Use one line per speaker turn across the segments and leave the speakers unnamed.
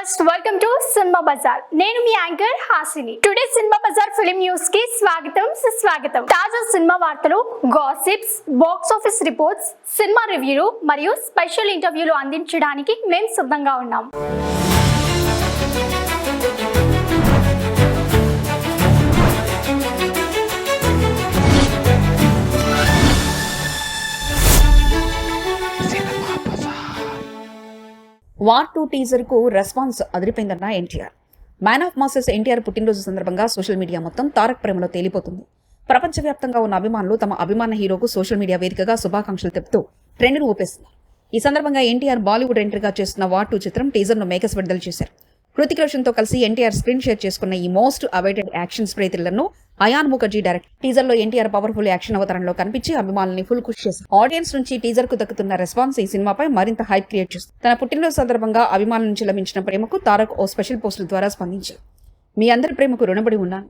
Viewers, welcome to Cinema Bazaar. నేను మీ anchor Hasini. Today Cinema Bazaar film news కి స్వాగతం. తాజా సినిమా వార్తలు, gossips, box office reports, cinema రివ్యూలు మరియు స్పెషల్ ఇంటర్వ్యూలు అందించడానికి మేము సిద్ధంగా ఉన్నాం.
వార్ 2 టీజర్ కు రెస్పాన్స్ అదిరిపోయిందన్న NTR. Man of masses NTR పుట్టినరోజు సందర్భంగా సోషల్ మీడియా మొత్తం తారక్ ప్రేమలో తేలిపోతుంది. ప్రపంచవ్యాప్తంగా ఉన్న అభిమానులు తమ అభిమాన హీరోకు సోషల్ మీడియా వేదికగా శుభాకాంక్షలు తెలుపుతూ ట్రెండ్ను ఊపేస్తున్నారు. ఈ సందర్భంగా ఎన్టీఆర్ బాలీవుడ్ ఎంట్రీగా చేస్తున్న వార్ 2 చిత్రం టీజర్ ను మేకర్స్ విడుదల చేశారు. హృతిక్ రోషన్ తో కలిసి ఎన్టీఆర్ స్క్రీన్ షేర్ చేసుకున్న ఈ most awaited action spray thriller ను అయాన్ ముఖర్జీ డైరెక్ట్. టీజర్ లో ఎన్టీఆర్ పవర్ఫుల్ యాక్షన్ అవతారంలో కనిపించి అభిమానుల్ని ఫుల్ ఖుషి చేశారు. ఆడియన్స్ నుంచి టీజర్ కు దక్కుతున్న రెస్పాన్స్ ఈ సినిమాపై మరింత హైప్ క్రియేట్ చేస్తుంది. తన పుట్టినరోజు సందర్భంగా అభిమానుల నుంచి లభించిన ప్రేమకు తారక్ ఓ స్పెషల్ పోస్టుల ద్వారా స్పందించారు. మీ అందరి ప్రేమకు రుణపడి ఉన్నాను.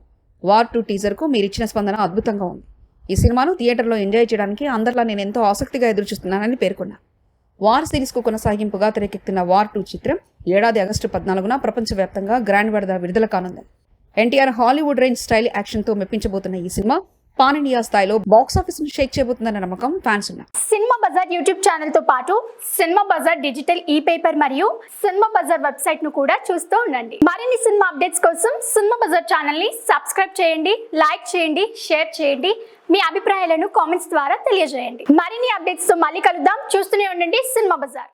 వార్ 2 టీజర్ కు మీరిచ్చిన స్పందన అద్భుతంగా ఉంది. ఈ సినిమాను థియేటర్లో ఎంజాయ్ చేయడానికి అందరిలా నేను ఎంతో ఆసక్తిగా ఎదురుచూస్తున్నానని పేర్కొన్నారు. వార్ సిరీస్ కు కొనసాగింపుగా తెరకెక్కుతున్న వార్ 2 చిత్రం ఏడాది ఆగస్టు 14న ప్రపంచవ్యాప్తంగా గ్రాండ్ విడుదల కానుంది. NTR Hollywood range style action తో మెప్పించబోతున్న ఈ సినిమా పాన్ ఇండియా స్థాయిలో బాక్స్ ఆఫీస్ ను షేక్ చేయబోతుందన్న నమ్మకం ఫ్యాన్స్ ఉన్నారు.
సినిమా బజార్ యూట్యూబ్ ఛానల్ తో పాటు సినిమా బజార్ డిజిటల్ పేపర్ మరియు సినిమా బజార్ వెబ్సైట్ ను కూడా చూస్తూ ఉండండి. మరిన్ని సినిమా అప్డేట్స్ కోసం సినిమా బజార్ ఛానల్ ని సబ్స్క్రైబ్ చేయండి, లైక్ చేయండి, షేర్ చేయండి. మీ అభిప్రాయాలను కామెంట్స్ ద్వారా తెలియజేయండి. మరిన్ని అప్డేట్స్ తో మళ్ళీ కలుద్దాం. చూస్తూనే ఉండండి సినిమా బజార్.